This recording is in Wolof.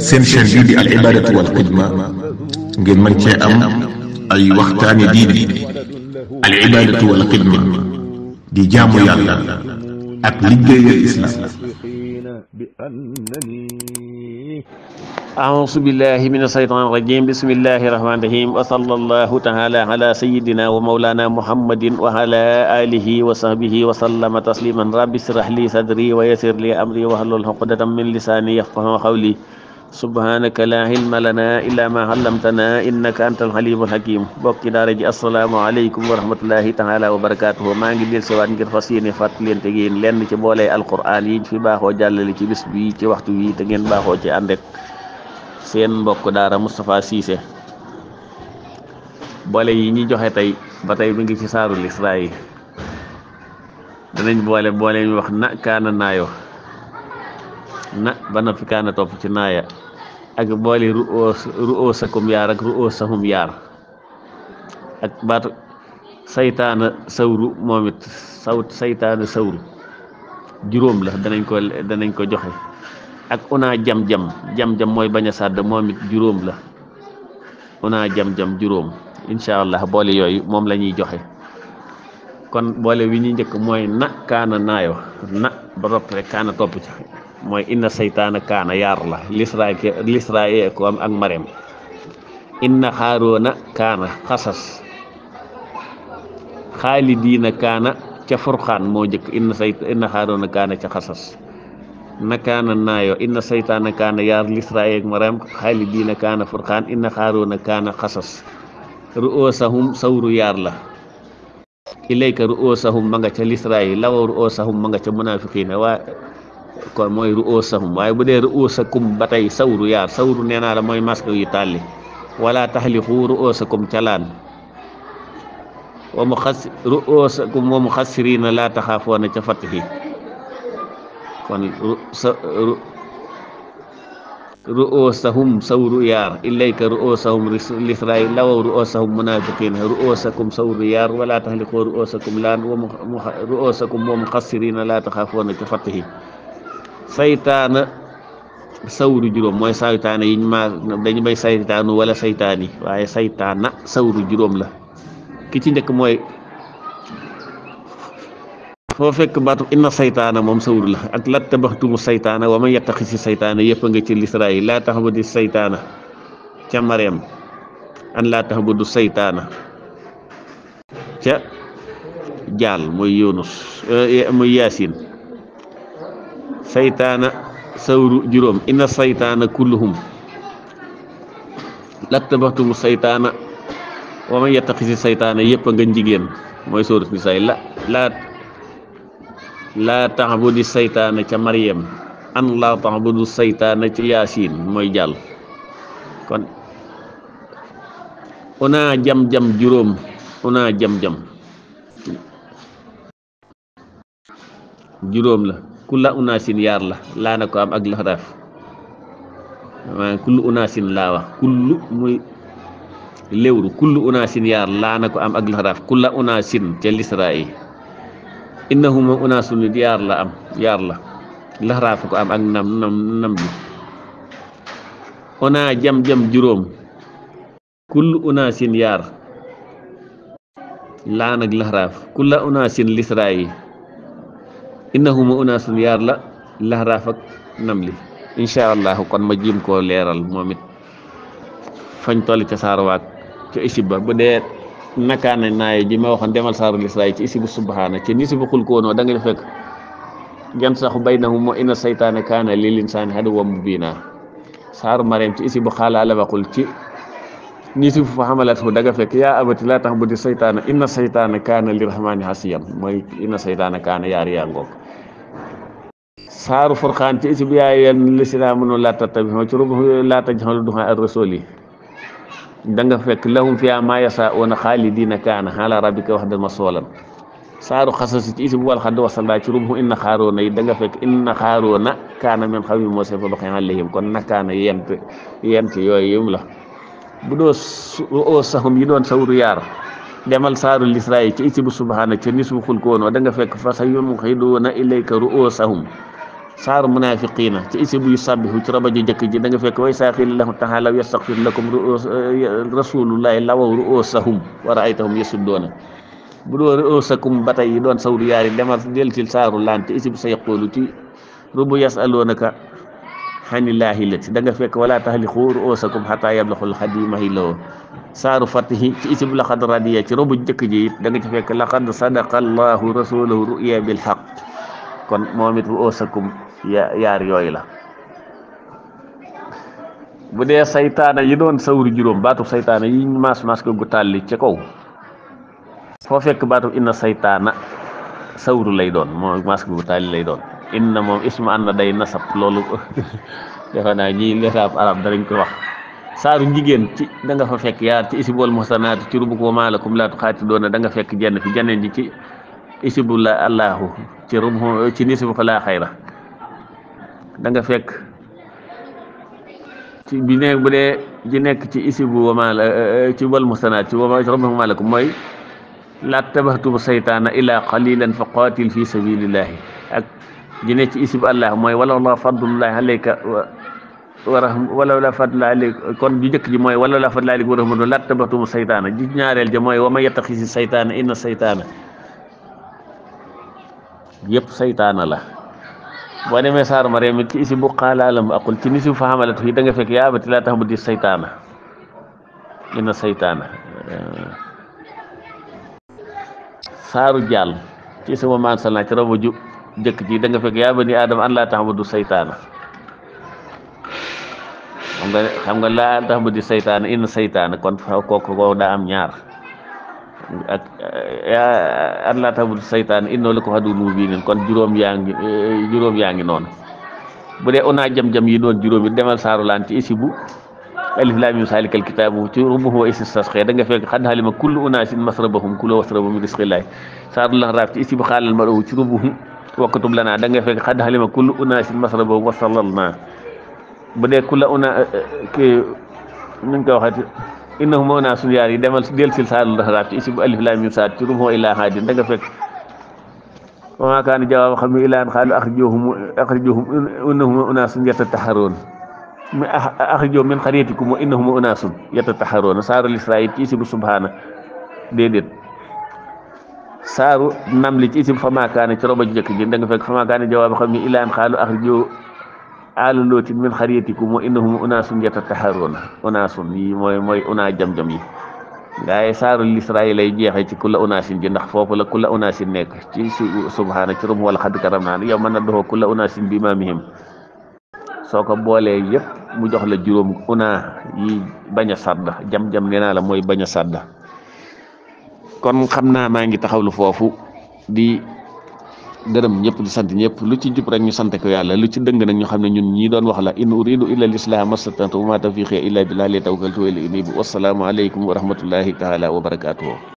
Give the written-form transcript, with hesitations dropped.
seen chaîne bii di al ibadatu wal xidma ngeen mën cee am ay waxtaani diine al ibadatu wal xidma di jaamu yàlla ak liggéeyal islam. أعوذ بالله من الشيطان الرجيم بسم الله الرحمن الرحيم وصلى الله تعالى على سيدنا ومولانا محمد وعلى آله وصحبه وسلم تسليما رب اشرح لي صدري ويسر لي أمري واحلل عقدة من لساني يفقهوا قولي سبحانك لا علم لنا إلا ما علمتنا إنك أنت العليم الحكيم bokki daara ji asalaamaaleykum wa rahmatullahi taala wa barakaatuhu maa ngi del siwaat ngir fas yéene fàttalente yéen lenn ci boolee alquran yi fi baaxoo jàllale ci bis bi ci waxtu wi te ngeen baaxoo ci ànd ak seen mbokk daara Moustapha Cissé boole yi ñi joxe tey ba tey mi ngi ci saarul Israa yi danañ boole ñu wax na kaana naayo na ba noppi kaana topp ci naaya ak boole ru'oosakum yaar ak ru'oosahum yaar ak baatu saytaana sawru moom it saytaana sawru juróom la danañ ko joxe ak una jam-jam mooy bañ a sàdd moom it juróom la una jam-jam juróom incha allah boole yooyu moom la ñuy joxe kon boole wi ñuy njëkk mooy na kaana naayo na ba topp rek kaana topp ci mooy inna saytaana kaana yaar la lisraa ko am ak mareem inna xaaroona kaana xasas xaalidiina kaana ca furxaan moo njëkk inna xaaroona kaana ca xasas na kaana naayo inna saytaana kaana yaar lisraa ak mareem xaalidiina kaana furxaan inna xaaroona kaana xasas ru'oosahum sawru yaar la ilayka ru'oosahum ma nga ca lisraa yi lawa ru'oosahum ma nga ca munaafiqiina waa kon mooy ru'oosahum waaye bu dee ru'oosakum ba tey sawru yaar sawru nee naa la mooy masque yu tàlli wala taxliqu ru'oosakum calaan ru'oosakum wa muxassiriina laa taxaafoona ca fatihi kon ru'oosahum sawru yaar ilayka ru'oosahum lisraa lawa ru'oosahum munaafiqiina ru'oosakum sawru yaar wala taxliqu ru'oosakum laan ru'oosakum wa muxassiriina laa taxaafoona ca fatihi saytaana sawru juróom mooy saytaana yiñ ma dañu bay saytaanu wala saytaani waaye saytaana sawru juróom la ki ci njëkk mooy foo fekk baatu inna saytaana moom sawru la ak la tabaxtumu saytaana wa man yattaqi si saytaana yëpp a nga ci lisraa yi laa taxbudu saytaana ca Maryam an laa taxbudu saytaana ca jaal mooy Yunus muy Yaasin saytaana sawru juróom inna saytaana kulluhum lattabaxtumu saytaana wa man yattaqi si saytaana yëpp a nga jigéen mooy sóorat Nisaa laa taxbudu saytaana ca Maryam an laa taxbudu saytaana ca Yaasin mooy jàll kon una jam-jam juróom una jam-jam juróom la kulla unaasin yaar la laa na ko am ak laxraaf maanaam kullu unaasin laa wax kullu muy léwru kullu unaasin yaar laa na ko am ak laxraaf kulla unaasin ca lisraa yi innahuma unaasun nit yaar la laxraaf ko am ak nam bi ona jam-jam juróom kullu unaasin yaar laa nag laxraaf kulla unaasin lisraa yi innahuma unaasun yaar la laxraaf ak nam li incha allahu kon ma jiim koo leeral moom it fañ toll ca saarwaak ca isib ba bu dee nakaana naaye ji ma waxoon demal saarul Israa ci isibu subhaana ci nisibu xul koonoo da nga fekk gent saxu baynahum wa inna saytaana kaana lil insaani aduwwan mubiina saaru Maryam ci isibu xaala la waxul ci nisibu fa xamalathu da nga fekk yaa abati laa taxbudi saytaana inna saytaana kaana lirrahmaani asiyan mooy inna saytaana kaana yaar yaa ngoog saaru furqaan ci isib yaa ayyuhal laziina aamanuu laa tattabi'uu laa tajhaluu du'aa ar-rasuuli da nga fekk lahum fiihaa maa yashaa'uuna xaalidiina kaana alaa rabbika wa'dan mas'uulan saaru xasas ci isib wal xad wasalaa ci rubuhu inna xaaroona yi da nga fekk inna xaaroona kaana min qawmi Muusaa fa baqiya alayhim kon nakaana yent yooyu yum la bu doo ru'oosahum yi doon sawru yaar demal saaru Israa ci isibu subhaana ca nisbu xul koonoo da nga fekk fa sayunqiduuna ilayka ru'oosahum saaru munafiqiina ci isibu yu sabbihu ci roba ji jëkk ji da nga fekk way saa qiila lahu taala yastaghfir lakum rasulullahi lawaw ru'usahum wa ra'aytahum yasuddoona bu doo ru'usakum ba tey yi doon sawru yaari demal del ci saaru laan ci isibu sa yaqulu ci rubu yasalunaka xanillaahi lati da nga fekk wala tahliqu ru'usakum hatta yablaxul xadima hiloo saaru fatihi ci isib laqad radiya ci robu jëkk ji it da nga ci fekk laqad sadaqa allahu rasulahu ru'ya bil haqq kon moom it ru'usakum yaar yooyu la. bu dee saytaana yi doon sawru juróom baatu saytaana yi maas ko gu tàlli ca kaw foo fekk baatu inna saytaana sawru lay doon moom maas ko gu tàlli lay doon. inna moom ismu ànd day nasab loolu defe naa ñi lesaab arab danañ ko wax. saaru jigéen ci da nga fa fekk yaar ci isibu wal muhsanaat ci rubu ko maalakum laa tuxaatidoona da nga fekk jenn fi jeneen ji ci isibu la allahu ci rubu ci nisibu ko laa xayra da nga fekk ci bi ne bu dee ji nekk ci isibu wa maala ci wal muhsanaat ci rubu ko maalakum mooy laa tabaxtumu saytaana illa qalilan fa qaatil fi sabilillahi ak ji ne ci isib allah mooy wala la fadlullahi alayka wala la fadlullahi alayka kon ju jëkk ji mooy wala la fadlullahi alayka wa rahmatuhu la tabaxtumu saytaana ji ñaareel ja mooy wa man yattaxisi saytaana inna saytaana yëpp saytaana la. boo demee saaru Maryam ci isibu qaala lam aqul ci nisi fa xamalatu yi da nga fekk yaa abati laa ta'budi saytaana inna saytaana. saaru jàll ci sama maan sal naa ci robo ju jëkk ji da nga fekk yaa bani aadama an laa ta'budu saytaana xam nga laa ta'budu saytaana inna saytaana kon kooku daa am ñaar ak an laa ta'budu saytaana innahu lakum aduwwun mubiin kon juróom yaa ngi noonu. bu dee onaa jam-jam yi doon juróom yi demal saaru laan ci isibu alif laam miim zaalikal kitaabu ci rubuhu wa istisqaa da nga fekk xad halima kullu unaasin masrabahum kulu wasrabu min rizqillaahi saaru Lahraaf ci isibu xaalal mar'u ci rubuhu wakkatub lanaa da nga fekk xad halima kullu unaasin masrabahum wa sallalnaa. bu dee kulla una ki nuñ ko waxati innahum unaasun yaar yi demal del sil saaru Lahraaf ci isibu alif laam miim saad ci rubuhu ilaa haadin da nga fekk wa maa kaana jawaaba qawmihi illaa an qaaluu axrijuuhum innahum unaasun yatatahharuun axrijuuhum min qaryatikum wa innahum unaasun yatatahharuun saaru Israa ci isibu subhaana déedéet. saaru namli ci isib famaa kaana ci roba jëkk ji da nga fekk famaa kaana jawaaba qawmihi illaa an qaaluu axrijuu aala lootin min qaryatikum wa innahum unaasun yatatahharuuna unaasun yi mooy unaa jam-jam yi. waaye saaru Israa lay jeexee ci kulla unaasin ji ndax foofu la kulla unaasin nekk ci subhaana ci rum wala xadd karamnaa yawma nad'uu kulla unaasin bi imaamihim soo ko boolee yëpp mu jox la juróom unaa yi bañ a sadda jam-jam nee naa la mooy bañ a sadda. kon xam naa maa ngi taxawlu foofu di gërëm ñëpp di sant ñëpp lu ci jub rek ñu sant ko yàlla lu ci dëng nag ñu xam ne ñun ñii doon wax la in uridu illa al-islaha mastata'tu wa ma tawfiqi illa billahi alayhi tawakkaltu wa ilayhi unib. Wassalaamu aleykum wa rahmatullahi taala wa barakatuhu.